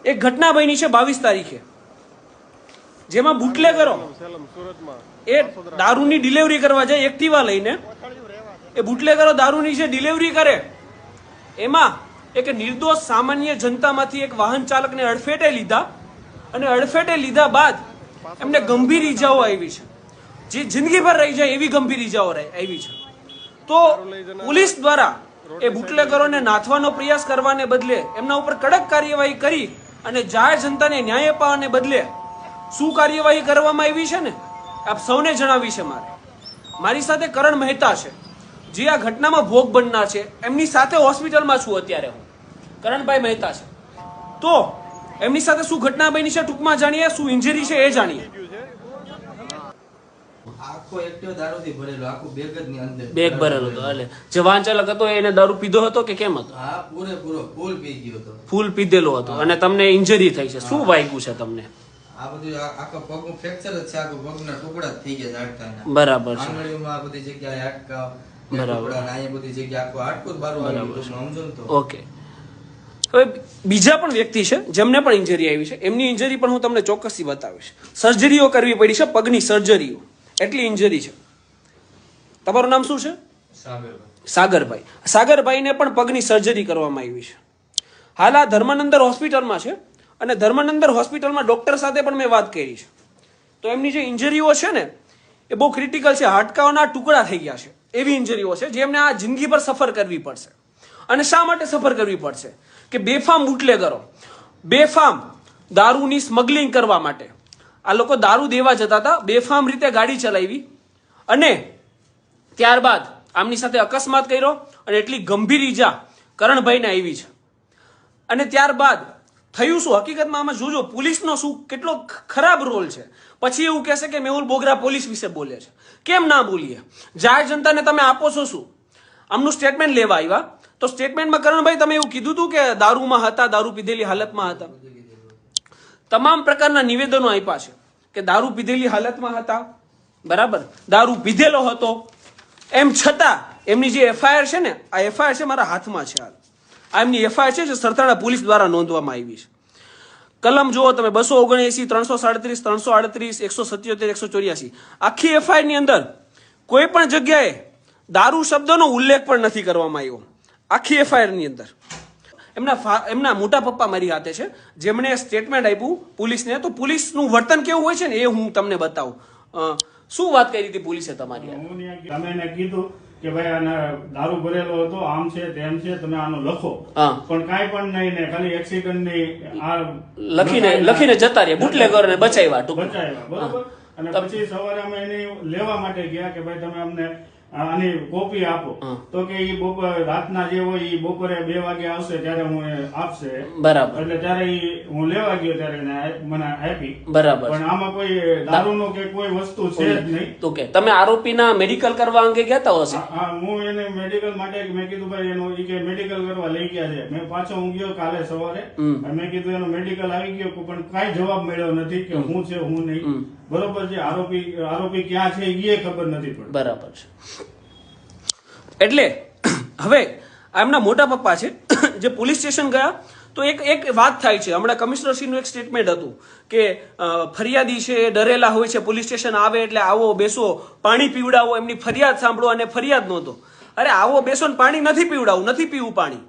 એક ઘટના બની છે 22 તારીખે, જેમાં બુટલેગરો એ દારૂની ડિલિવરી કરવા જાય એક્ટિવા લઈને, એ બુટલેગરો દારૂની જે ડિલિવરી કરે એમાં એક નિર્દોષ સામાન્ય જનતામાંથી એક વાહન ચાલકને અડફેટે લીધા, અને અડફેટે લીધા બાદ એમને ગંભીર ઈજાઓ આવી છે, જે જિંદગીભર રહી જાય એવી ગંભીર ઈજાઓ આવી છે. તો પોલીસ દ્વારા એ બુટલેગરોને નાથવાનો પ્રયાસ કરવાને બદલે એમના ઉપર કડક કાર્યવાહી કરી અને જાહેર જનતાને ન્યાય અપાવવાને બદલે શું કાર્યવાહી કરવામાં આવી છે ને આપ સૌને જણાવી છે. મારી સાથે કરણ મહેતા છે, જે આ ઘટનામાં ભોગ બનનાર છે. એમની સાથે હોસ્પિટલમાં છું અત્યારે હું. કરણભાઈ મહેતા છે, તો એમની સાથે શું ઘટના બની છે ટૂંકમાં જાણીએ, શું ઇન્જરી છે એ જાણીએ. આખો એક્ટિવ દારૂથી ભરેલો, આખું બેગ જ ની અંદર બેગ ભરેલો હતો. એટલે જે વાહન ચાલક હતો એને દારૂ પીધો હતો કે કેમ હતો? હા, પૂરેપૂરો ફૂલ પી ગયો હતો. ફૂલ પીધેલો હતો. અને તમને ઇન્જરી થઈ છે, શું વાગ્યું છે તમને? આ બધું આખો પગનું ફ્રેક્ચર જ છે, આખો પગના ટુકડા જ થઈ ગયા હાડકાના. બરાબર છે. આંગળીઓમાં આ બધી જગ્યાએ હાડકા, બરાબર. ટુકડા, અહીંયા બધી જગ્યાએ આખું હાડકું જ બારું આવ્યું હતું. સમજો ને તો. ઓકે. હવે બીજા પણ વ્યક્તિ છે જેમને પણ ઇન્જરી આવી છે. એમની ઇન્જરી પણ હું તમને ચોક્કસથી બતાવીશ. સર્જરીઓ કરવી પડી છે, પગની સર્જરીઓ, એટલી ઇન્જરી છે. તમારું નામ શું છે? સાગરભાઈ. સાગરભાઈને પણ પગની સર્જરી કરવામાં આવી છે. હાલ આ ધર્માનંદર હોસ્પિટલમાં છે, અને ધર્માનંદર હોસ્પિટલમાં ડોક્ટર સાથે પણ મેં વાત કરી છે. તો એમની જે ઇન્જરીઓ છે ને એ બહુ ક્રિટિકલ છે, હાડકાઓના ટુકડા થઈ ગયા છે એવી ઇન્જરીઓ છે, જે એમને આ જિંદગી પર સફર કરવી પડશે. અને શા માટે સફર કરવી પડશે? કે બેફામ બુટલેગરો, બેફામ દારૂની સ્મગલિંગ કરવા માટે આ લોકો દારૂ દેવા જતા હતા, બેફામ રીતે ગાડી ચલાવી, અને ત્યારબાદ આમની સાથે અકસ્માત કર્યો, અને એટલી ગંભીર ઈજા કરણભાઈને આવી છે. અને ત્યારબાદ થયું શું હકીકતમાં આમાં જોજો પોલીસનો શું કેટલો ખરાબ રોલ છે. પછી એવું કહેશે કે મેહુલ બોગરા પોલીસ વિશે બોલે છે. કેમ ના બોલીએ? જાહેર જનતાને તમે આપો છો શું? આમનું સ્ટેટમેન્ટ લેવા આવ્યા, તો સ્ટેટમેન્ટમાં કરણભાઈ તમે એવું કીધું હતું કે દારૂમાં હતા, દારૂ પીધેલી હાલતમાં હતા. તમામ પ્રકારના નિવેદનો આપ્યા છે કે દારૂ પીધેલી હાલતમાં હતા, બરાબર, દારૂ પીધેલો હતો. એમ છતાં એમની જે એફઆઈઆર છે ને, આ એફઆઈઆર છે મારા હાથમાં છે હાલ. આ એમની એફઆઈઆર છે જે સરથાણા પોલીસ દ્વારા નોંધવામાં આવી છે. કલમ જુઓ તમે, 279, 337, 338, 177, 184. આખી એફઆઈઆર ની અંદર કોઈ પણ જગ્યાએ દારૂ શબ્દનો ઉલ્લેખ પણ નથી કરવામાં આવ્યો. આખી એફઆઈઆર ની અંદર એમના મોટા પપ્પા મારી હાથે છે, જેમણે સ્ટેટમેન્ટ આપ્યું પોલીસને. તો પોલીસનું વર્તન કેવું હોય છે ને એ હું તમને બતાવું. શું વાત કરી હતી પોલીસે તમારી? તમે એને કીધું કે ભાઈ આને દારૂ ભરેલો હતો, આમ છે તેમ છે, તમે આનો લખો, પણ કાંઈ પણ નહીં ને ખાલી એક્સિડન્ટ ની આ લખીને જતા રહ્યા, બુટલેગરોને બચાવ્યા, બરોબર. અને પછી સવારે અમે એને લેવા માટે ગયા કે ભાઈ તમે અમને આની કોપી આપો, તો કે ઈ રાતના જે હોય ઈ બપોરે 2 વાગે આવશે ત્યારે હું આપશે, બરાબર. એટલે ત્યારે હું લેવા ગયો ત્યારે મને આપી, બરાબર. પણ આમાં કોઈ દારૂનો કે કોઈ વસ્તુ છે જ નહીં. તો કે તમે આરોપીના મેડિકલ કરવા અંગે ગયા હશે? હા, હું એને મેડિકલ માટે મેં કીધું ભાઈ એનું ઈ કે મેડિકલ કરવા લઈ ગયા છે. મેં પાછો હું ગયો કાલે સવારે, મેં કીધું એનું મેડિકલ આવી ગયો, પણ કાંઈ જવાબ મળ્યો નથી કે હું છે હું નહીં. બરોબર છે, આરોપી ક્યાં છે એ ખબર નથી પડતી. બરાબર છે. એટલે હવે એમના મોટા પપ્પા છે જે પોલીસ સ્ટેશન ગયા, તો એક વાત થાય છે. હમણાં કમિશનરશ્રીનું એક સ્ટેટમેન્ટ હતું કે ફરિયાદી છે એ ડરેલા હોય છે, પોલીસ સ્ટેશન આવે એટલે આવો બેસો, પાણી પીવડાવો, એમની ફરિયાદ સાંભળો, અને ફરિયાદ નોંધો. અરે આવો બેસો ને પાણી નથી પીવડાવું, નથી પીવું પાણી.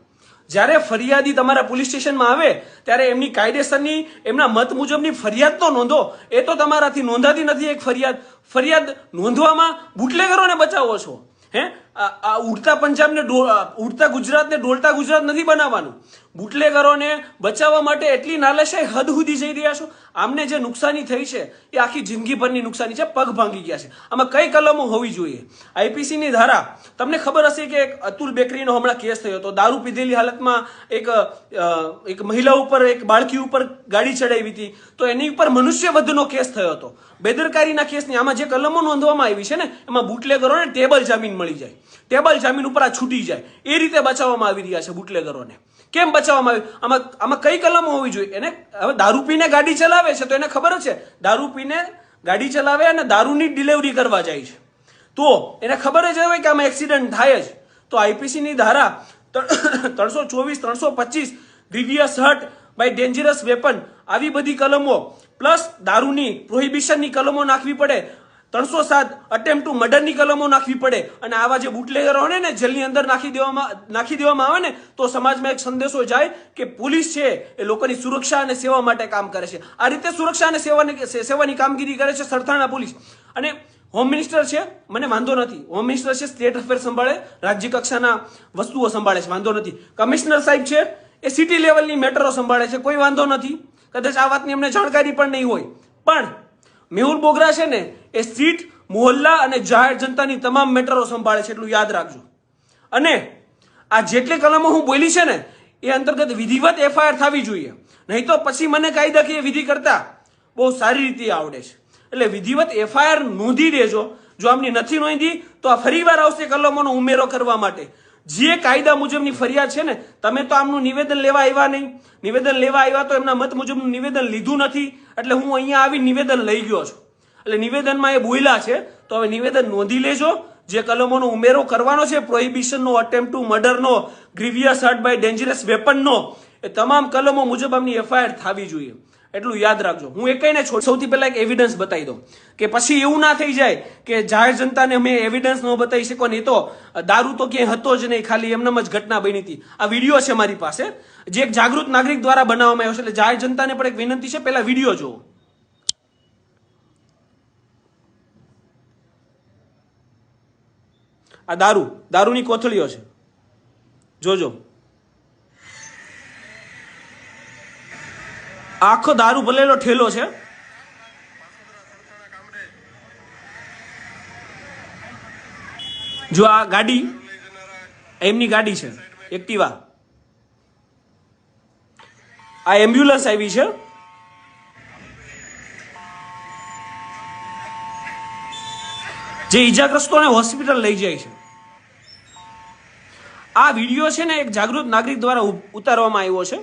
જ્યારે ફરિયાદી તમારા પોલીસ સ્ટેશનમાં આવે ત્યારે એમની કાયદેસરની એમના મત મુજબની ફરિયાદ તો નોંધો. એ તો તમારાથી નોંધાતી નથી. એક ફરિયાદ નોંધવામાં બુટલેગરોને બચાવો છો. આ ઉડતા પંજાબને ઉડતા ગુજરાતને ડોલતા ગુજરાત નથી બનાવવાનું. બુટલેગરોને બચાવવા માટે એટલી નાલાશાઈ હદ સુધી જઈ રહ્યા છો. આમને જે નુકસાની થઈ છે એ આખી જિંદગીભરની નુકસાની છે, પગ ભાંગી ગયા છે. આમાં કઈ કલમો હોવી જોઈએ? આઈપીસીની ધારા તમને ખબર હશે કે એક અતુલ બેકરીનો હમણાં કેસ થયો હતો. દારૂ પીધેલી હાલતમાં એક મહિલા ઉપર, એક બાળકી ઉપર ગાડી ચડાવી હતી, તો એની ઉપર મનુષ્યવધનો કેસ થયો હતો. બેદરકારીના કેસની આમાં જે કલમો નોંધવામાં આવી છે ને, એમાં બુટલેગરોને ટેબલ જામીન મળી જાય, ટેબલ જામીન ઉપર આ છૂટી જાય, એ રીતે બચાવવામાં આવી રહ્યા છે બુટલેગરોને. કેમ બચાવવામાં આવ્યું? આમાં કઈ કલમો હોવી જોઈએ? એને હવે દારૂ પીને ગાડી ચલાવે છે તો એને ખબર જ છે દારૂ પીને ગાડી ચલાવે અને દારૂની ડિલિવરી કરવા જાય છે, તો એને ખબર જ હોય કે આમાં એક્સિડન્ટ થાય જ. તો આઈપીસીની ધારા 324, 325 grievous hurt by dangerous weapon, આવી બધી કલમો પ્લસ દારૂની પ્રોહિબિશનની કલમો નાખવી પડે, 307 અટેમ્પ્ટ ટુ મર્ડરની કલમો નાખવી પડે, અને આવા જે બુટલેગરો ને જેલની અંદર નાખી દેવામાં આવે ને તો સમાજમાં એક સંદેશો જાય કે પોલીસ છે એ લોકોની સુરક્ષા અને સેવા માટે કામ કરે છે. આ રીતે સુરક્ષા અને સેવાની કામગીરી કરે છે સરથાણા પોલીસ. અને હોમ મિનિસ્ટર છે, મને વાંધો નથી, હોમ મિનિસ્ટર છે, સ્ટેટ અફેર સંભાળે, રાજ્ય કક્ષાના વસ્તુઓ સંભાળે છે, વાંધો નથી. કમિશનર સાહેબ છે એ સિટી લેવલની મેટરો સંભાળે છે, કોઈ વાંધો નથી, કદાચ આ વાતની અમને જાણકારી પણ નહીં હોય. પણ મેહુલ બોગરા છે ને એ સીટ, મોહલ્લા અને જાહેર જનતાની તમામ મેટરો સંભાળે છે, એટલું યાદ રાખજો. અને આ જેટલી કલમો હું બોલી છે ને એ અંતર્ગત વિધિવત એફઆઈઆર થવી જોઈએ, નહીં તો પછી મને કાયદાકીય વિધિ કરતા બહુ સારી રીતે આવડે છે. એટલે વિધિવત એફઆઈઆર નોંધી દેજો. જો આમની નથી નોંધી તો આ ફરીવાર આવશે કલમોનો ઉમેરો કરવા માટે. જે કાયદા મુજબની ફરિયાદ છે ને, તમે તો આમનું નિવેદન લેવા આવ્યા નહીં, નિવેદન લેવા આવ્યા તો એમના મત મુજબનું નિવેદન લીધું નથી, એટલે હું અહીંયા આવી નિવેદન લઈ ગયો છું. એટલે નિવેદનમાં એ બોલ્યા છે તો હવે નિવેદન નોંધી લેજો. જે કલમોનો ઉમેરો કરવાનો છે, પ્રોહિબિશનનો, અટેમ્પ્ટ ટુ મર્ડરનો, ગ્રીવિયસ હર્ટ બાય ડેન્જરસ વેપનનો, એ તમામ કલમો મુજબ આમની એફઆઈઆર થવી જોઈએ, એટલું યાદ રાખજો. હું એ કહીને સૌથી પહેલા એક એવિડન્સ બતાવી દઉં કે પછી એવું ના થઈ જાય કે જાહેર જનતાને અમે એવિડન્સ ન બતાવી શકો ને, એ તો દારૂ તો ક્યાંય હતો જ નહીં, ખાલી એમનામ જ ઘટના બની હતી. આ વિડીયો છે મારી પાસે, જે એક જાગૃત નાગરિક દ્વારા બનાવવામાં આવ્યો છે. એટલે જાહેર જનતાને પણ એક વિનંતી છે, પહેલા વિડીયો જુઓ. આ દારૂની કોથળીઓ છે, જોજો. આખો દારૂ ભરેલો ઠેલો છે. જો આ ગાડી એમની ગાડી છે, એક્ટિવા. આ એમ્બ્યુલન્સ આવી છે. જે ઈજાગ્રસ્તોને હોસ્પિટલ લઈ જાય છે. આ વિડીયો છે ને એક જાગૃત નાગરિક દ્વારા ઉતારવામાં આવ્યો છે.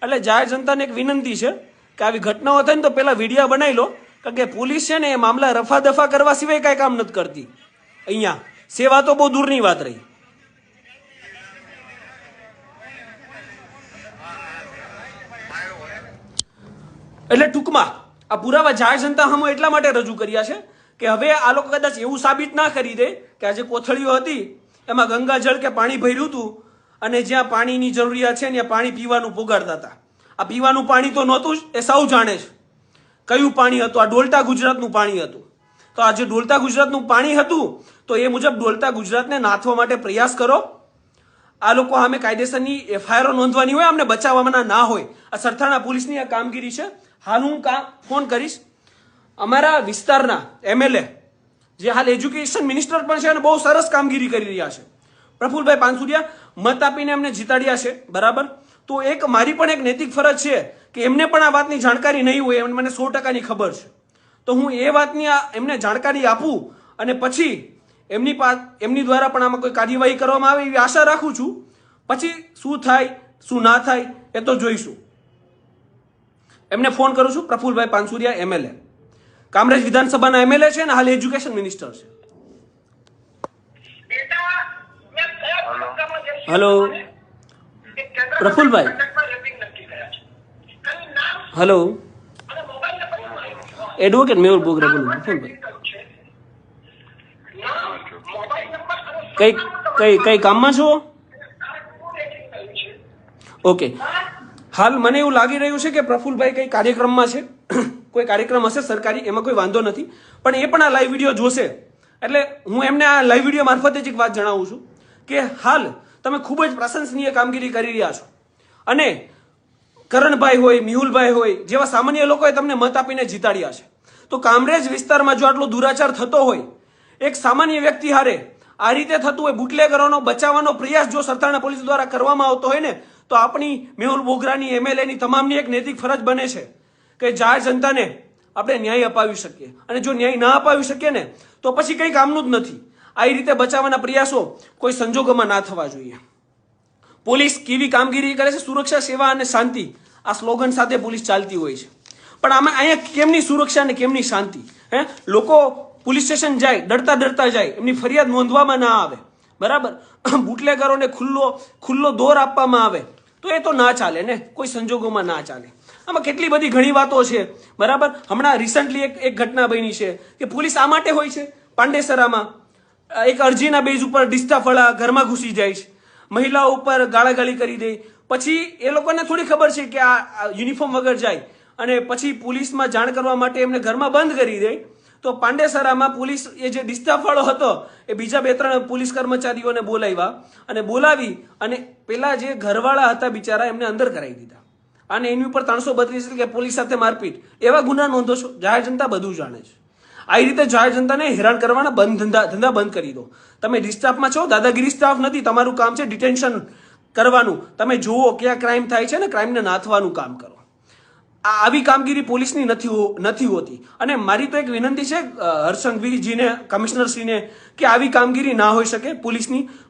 એટલે જાહેર જનતાને એક વિનંતી છે કે આવી ઘટનાઓ થાય ને તો પહેલા વિડીયો બનાવી લો, કારણ કે પોલીસ છે ને એ મામલા રફા દફા કરવા સિવાય કાંઈ કામ નથી કરતી. અહીંયા સેવા તો બહુ દૂરની વાત રહી. એટલે ટૂંકમાં આ પુરાવા જાહેર જનતા સામે એટલા માટે રજૂ કર્યા છે કે હવે આ લોકો કદાચ એવું સાબિત ના કરી દે કે આ જે કોથળીઓ હતી એમાં ગંગાજળ કે પાણી ભર્યું હતું અને જ્યાં પાણીની જરૂરિયાત છે ત્યાં પાણી પીવાનું પોગાડતા હતા. આ પીવાનું પાણી તો નહોતું જ, એ સૌ જાણે છે. કયું પાણી હતું? આ ડોલતા ગુજરાતનું પાણી હતું. તો આ જે ડોલતા ગુજરાતનું પાણી હતું તો એ મુજબ ડોલતા ગુજરાતને નાથવા માટે પ્રયાસ કરો. આ લોકો સામે કાયદેસરની એફઆઈઆર નોંધવાની હોય, અમને બચાવવાના ના હોય. આ સરથાણા પોલીસની આ કામગીરી છે. હાલ હું ફોન કરીશ અમારા વિસ્તારના એમએલએ, જે હાલ એજ્યુકેશન મિનિસ્ટર પણ છે અને બહુ સરસ કામગીરી કરી રહ્યા છે, પ્રફુલભાઈ પાનસુરિયા. મત આપીને એમને જીતાડ્યા છે, બરાબર. તો એક મારી પણ એક નૈતિક ફરજ છે કે એમને પણ આ વાતની જાણકારી નહીં હોય, મને 100%ની ખબર છે. તો હું એ વાતની એમને જાણકારી આપું અને પછી એમની દ્વારા પણ આમાં કોઈ કાર્યવાહી કરવામાં આવે એવી આશા રાખું છું. પછી શું થાય શું ના થાય એ તો જોઈશું. એમને ફોન કરું છું. પ્રફુલભાઈ પાનસુરિયા, એમએલએ, કામરેજ વિધાનસભાના એમએલએ છે અને હાલ એજ્યુકેશન મિનિસ્ટર છે. Hello Prafulbhai. Hello, advocate Mehul Bogra બોલું. પ્રફુલભાઈ, કઈ કામમાં છો? ઓકે. હાલ મને એવું લાગી રહ્યું છે કે પ્રફુલભાઈ કઈ કાર્યક્રમમાં છે. કોઈ કાર્યક્રમ હશે સરકારી, એમાં કોઈ વાંધો નથી. પણ એ પણ આ લાઈવ વિડીયો જોશે. એટલે હું એમને આ લાઈવ વિડીયો મારફતે જ એક વાત જણાવું છું કે હાલ તમે ખૂબ જ પ્રશંસનીય કામગીરી કરી રહ્યા છો. અને કરણભાઈ હોય, મેહુલભાઈ હોય જેવા સામાન્ય લોકોએ તમને મત આપીને જીતાડ્યા છે. તો કામરેજ વિસ્તારમાં જો આટલો દુરાચાર થતો હોય, એક સામાન્ય વ્યક્તિ હારે આ રીતે થતું હોય, બુટલેગરોનો બચાવવાનો પ્રયાસ જો સરથાણા પોલીસ દ્વારા કરવામાં આવતો હોય ને, તો આપણી મેહુલ બોગરાની, એમએલએની તમામની એક નૈતિક ફરજ બને છે કે જાહેર જનતાને આપણે ન્યાય અપાવી શકીએ. અને જો ન્યાય ના અપાવી શકીએ ને તો પછી કંઈ કામનું જ નથી. આ રીતે બચાવવાના પ્રયાસો કોઈ સંજોગોમાં ના થવા જોઈએ. પોલીસ કેવી કામગીરી કરે છે? સુરક્ષા, સેવા અને શાંતિ, આ સ્લોગન સાથે પોલીસ ચાલતી હોય છે. પણ આમાં અહીંયા કેમની સુરક્ષા અને કેમની શાંતિ? લોકો પોલીસ સ્ટેશન જાય, ડરતા જાય, એમની ફરિયાદ નોંધવામાં ના આવે, બરાબર. બુટલેગરોને ખુલ્લો દોર આપવામાં આવે, તો એ તો ના ચાલે ને, કોઈ સંજોગોમાં ના ચાલે. આમાં કેટલી બધી ઘણી વાતો છે, બરાબર. હમણાં રિસન્ટલી એક ઘટના બની છે કે પોલીસ આ માટે હોય છે, પાંડેસરામાં એક અરજીના બેઝ ઉપર ડિસ્ટાફળા ઘરમાં ઘૂસી જાય છે, મહિલાઓ ઉપર ગાળાગાળી કરી દે, પછી એ લોકોને થોડી ખબર છે કે આ યુનિફોર્મ વગર જાય અને પછી પોલીસમાં જાણ કરવા માટે એમને ઘરમાં બંધ કરી દે. તો પાંડેસરામાં પોલીસ એ જે ડિસ્ટાફવાળો હતો એ બીજા 2-3 પોલીસ કર્મચારીઓને બોલાવ્યા અને બોલાવી અને પેલા જે ઘરવાળા હતા બિચારા એમને અંદર કરાવી દીધા અને એની ઉપર 332 કે પોલીસ સાથે મારપીટ એવા ગુના નોંધો છો. જાહેર જનતા બધું જાણે છે. આ રીતે જાહેર જનતાને હેરાન કરવાના ધંધા બંધ કરી દો. તમે ડિસ્ટાફમાં છો, દાદાગીરી સ્ટાફ નથી. તમારું કામ છે ડિટેન્શન કરવાનું. તમે જુઓ ક્યાં ક્રાઇમ થાય છે ને ક્રાઇમને નાથવાનું કામ કરો. આવી કામગીરી પોલીસની નથી હોતી. અને મારી તો એક વિનંતી છે હર્ષંઘવીજીને, કમિશનરશ્રીને, કે આવી કામગીરી ના હોઈ શકે.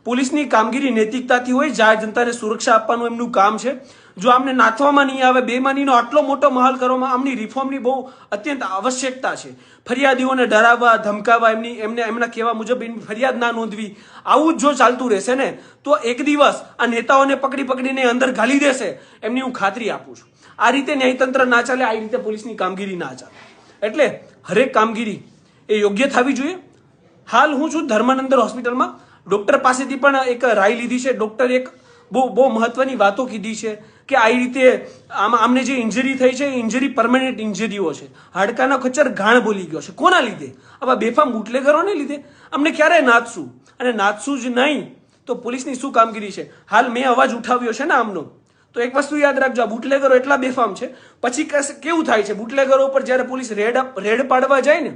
પોલીસની કામગીરી નૈતિકતાથી હોય. જાહેર જનતાને સુરક્ષા આપવાનું એમનું કામ છે. જો આમને નાથવામાં નહીં આવે, બેમાનીનો આટલો મોટો માહોલ કરવામાં, આમની રિફોર્મની બહુ અત્યંત આવશ્યકતા છે. ફરિયાદીઓને ડરાવવા, ધમકાવવા, એમના કહેવા મુજબ એની ફરિયાદ ના નોંધવી, આવું જ જો ચાલતું રહેશે ને તો એક દિવસ આ નેતાઓને પકડીને અંદર ઘાલી દેશે, એમની હું ખાતરી આપું છું. આ રીતે ન્યાયતંત્ર ના ચાલે, આ રીતે પોલીસની કામગીરી ના ચાલે. એટલે હરેક કામગીરી એ યોગ્ય થવી જોઈએ. હાલ હું છું ધર્માનંદર હોસ્પિટલમાં, ડોક્ટર પાસેથી પણ એક રાય લીધી છે. ડોક્ટર એક બહુ મહત્વની વાતો કીધી છે કે આ રીતે આમને જે ઇન્જરી થઈ છે એ ઇન્જરી પરમેનન્ટ ઇન્જરીઓ છે. હાડકાનો ખચ્ચર ઘાણ બોલી ગયો છે. કોના લીધે? આવા બેફામ બુટલેગરોને લીધે. અમને ક્યારે નાથશું? અને નાથશું જ નહીં તો પોલીસની શું કામગીરી છે? હાલ મેં અવાજ ઉઠાવ્યો છે ને આમનો, તો એક વસ્તુ યાદ રાખજો, આ બુટલેગરો એટલા બેફામ છે. પછી કેવું થાય છે બુટલેગરો ઉપર જ્યારે પોલીસ રેડ પાડવા જાય ને,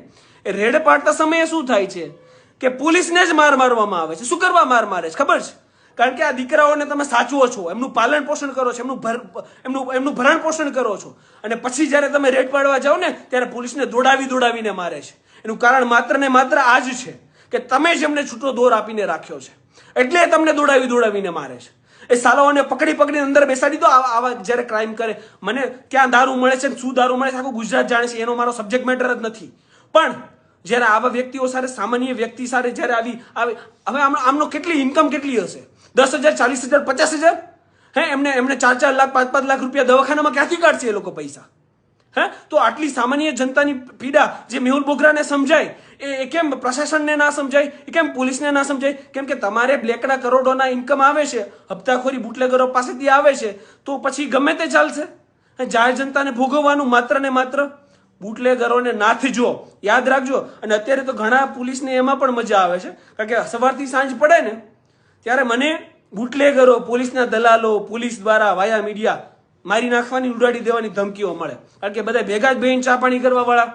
એ રેડ પાડતા સમયે શું થાય છે કે પોલીસને જ મારવામાં આવે છે. શું કરવા મારે છે ખબર છે? કારણ કે આ દીકરાઓને તમે સાચવો છો, એમનું પાલન પોષણ કરો છો, એમનું ભરણ પોષણ કરો છો, અને પછી જ્યારે તમે રેડ પાડવા જાઓ ને ત્યારે પોલીસને દોડાવીને મારે છે. એનું કારણ માત્ર ને માત્ર આ જ છે કે તમે જ એમને છૂટો દોર આપીને રાખ્યો છે, એટલે તમને દોડાવીને મારે છે. એ સાલાઓને પકડીને અંદર બેસાડી દો. આવા જ્યારે ક્રાઇમ કરે, મને ક્યાં દારૂ મળે છે, શું દારૂ મળે છે આખું ગુજરાત જાણે છે, એનો મારો સબ્જેક્ટ મેટર જ નથી. પણ જ્યારે આવા વ્યક્તિઓ સાથે, સામાન્ય વ્યક્તિ સાથે જ્યારે હવે આમનો કેટલી ઇન્કમ કેટલી હશે? 10,000, 40,000, 50,000? એમને 4 લાખ 5 લાખ રૂપિયા દવાખાનામાં ક્યાંથી કાઢશે એ લોકો પૈસા? તો આટલી સામાન્ય જનતાની પીડા જે મેહુલ બોગરાને સમજાય, એ કેમ પ્રશાસનને ના સમજાય? એ કેમ પોલીસને ના સમજાય? કેમ કે તમારે બ્લેકના કરોડોના ઇન્કમ આવે છે, હપ્તાખોરી બુટલેગરો પાસેથી આવે છે, તો પછી ગમે તે ચાલશે. જાહેર જનતાને ભોગવવાનું માત્ર ને માત્ર. બુટલેગરોને નાથજો, યાદ રાખજો. અને અત્યારે તો ઘણા પોલીસને એમાં પણ મજા આવે છે, કારણ કે સવારથી સાંજ પડે ને ત્યારે મને બુટલેગરો, પોલીસના દલાલો, પોલીસ દ્વારા વાયા મીડિયા મારી નાખવાની, ઉડાડી દેવાની ધમકીઓ મળે. કારણ કે બધા ભેગા જ બેહીને ચા પાણી કરવા વાળા,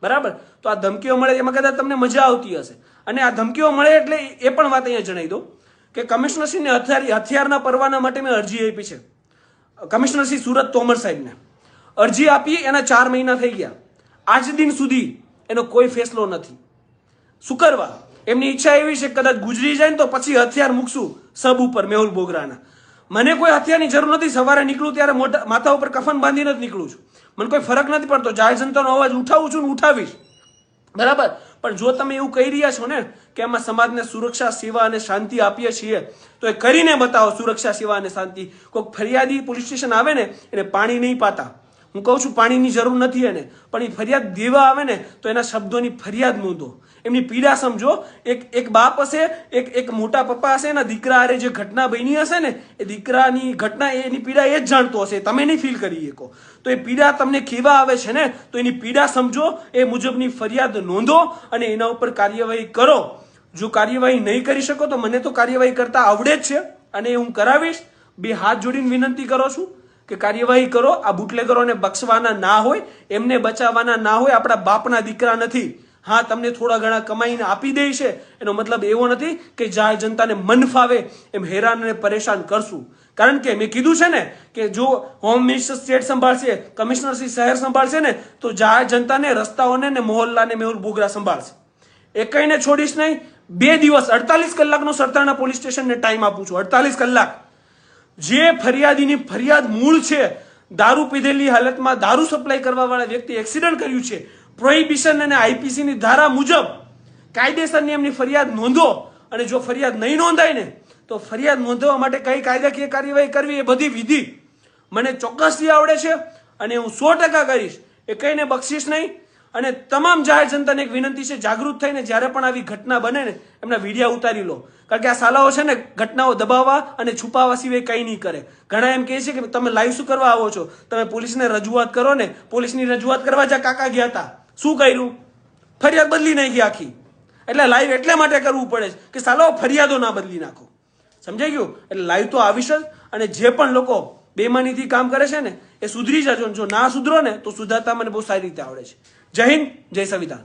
બરાબર. તો આ ધમકીઓ મળે એમાં કદાચ તમને મજા આવતી હશે. અને આ ધમકીઓ મળે એટલે એ પણ વાત અહીંયા જણાવી દઉં કે કમિશનરશ્રીને હથિયારના પરવાના માટે મેં અરજી આપી છે. કમિશનરશ્રી સુરત તોમર સાહેબને અરજી આપી, એના 4 મહિના થઈ ગયા. આજ દિન સુધી એનો કોઈ ફેસલો નથી. શું કરવા? એમની ઈચ્છા એવી છે કદાચ ગુજરી જાય ને તો પછી હથિયાર મૂકશું સબ ઉપર મેહુલ બોગરાના. મને કોઈ હથિયારની જરૂર નથી. સવારે નીકળું ત્યારે માથા ઉપર કફન બાંધીને જ નીકળું છું. મને કોઈ ફરક નથી પડતો. જાહેર જનતાનો અવાજ ઉઠાવું છું ને ઉઠાવીશ, બરાબર. પણ જો તમે એવું કહી રહ્યા છો ને કે એમાં સમાજને સુરક્ષા, સેવા અને શાંતિ આપીએ છીએ, તો એ કરીને બતાવો સુરક્ષા, સેવા અને શાંતિ. કોઈક ફરિયાદી પોલીસ સ્ટેશન આવે ને એને પાણી નહીં પાતા. હું કહું છું પાણીની જરૂર નથી એને, પણ એ ફરિયાદ દેવા આવે ને તો એના શબ્દોની ફરિયાદ નોંધો, એમની પીડા સમજો. એક બાપ હશે, એક મોટા પપ્પા હશે, એના દીકરા હારે જે ઘટના બની હશે ને, એ દીકરાની ઘટના, એની પીડા એ જ જાણતો હશે, તમે નહીં ફીલ કરી શકો. તો એ પીડા તમને કેવા આવે છે ને, તો એની પીડા સમજો, એ મુજબની ફરિયાદ નોંધો અને એના ઉપર કાર્યવાહી કરો. જો કાર્યવાહી નહીં કરી શકો તો મને તો કાર્યવાહી કરતા આવડે જ છે અને હું કરાવીશ. 2 હાથ જોડીને વિનંતી કરો છું કે કાર્યવાહી કરો. આ બુટલેગરોને બક્ષવાના ના હોય, એમને બચાવવાના ના હોય. આપણા બાપના દીકરા નથી. હા, તમને થોડા ઘણા કમાઈને આપી દે છે, એનો મતલબ એવો નથી કે જાહેર જનતાને મન ફાવે એમ હેરાન અને પરેશાન કરશું. કારણ કે મેં કીધું છે ને કે જો હોમ મિનિસ્ટર સ્ટેટ સંભાળશે, કમિશનરશ્રી શહેર સંભાળશે ને, તો જાહેર જનતાને, રસ્તાઓને ને મોહલ્લાને મેહુલ બોગરા સંભાળશે. એકઈને છોડીશ નહીં. 2 દિવસ 48 કલાકનો સરતાણા પોલીસ સ્ટેશનને ટાઈમ આપું છું. 48 કલાક. જે ફરિયાદીની ફરિયાદ મૂળ છે, દારૂ પીધેલી હાલતમાં દારૂ સપ્લાય કરવા વાળા વ્યક્તિ એક્સિડન્ટ કર્યું છે, પ્રોહિબિશન અને આઈપીસીની ધારા મુજબ કાયદેસરની એમની ફરિયાદ નોંધો. અને જો ફરિયાદ નહીં નોંધાય ને તો ફરિયાદ નોંધવા માટે કઈ કાયદાકીય કાર્યવાહી કરવી એ બધી વિધિ મને ચોક્કસથી આવડે છે અને હું 100% કરીશ. એ કઈને બક્ષીશ નહીં. અને તમામ જાહેર જનતાને એક વિનંતી છે, જાગૃત થઈને જ્યારે પણ આવી ઘટના બને ને એમના વિડીયો ઉતારી લો. કારણ કે આ સાલાઓ છે ને ઘટનાઓ દબાવવા અને છુપાવવા સિવાય કંઈ નહીં કરે. ઘણા એમ કહે છે કે તમે લાઈવ શું કરવા આવો છો, તમે પોલીસને રજૂઆત કરો ને. પોલીસની રજૂઆત કરવા જ્યાં કાકા ગયા હતા, શું કર્યું? ફરિયાદ બદલી નાખી આખી. એટલે લાઈવ એટલા માટે કરવું પડે છે કે સાલાઓ ફરિયાદો ના બદલી નાખો. સમજાઈ ગયું? એટલે લાઈવ તો આવીશ જ. અને જે પણ લોકો બેમાનીથી કામ કરે છે ને એ સુધરી જજો. જો ના સુધરો ને તો સુધારતા મને બહુ સારી રીતે આવડે છે. જય હિન્દ, જય સંવિધાન.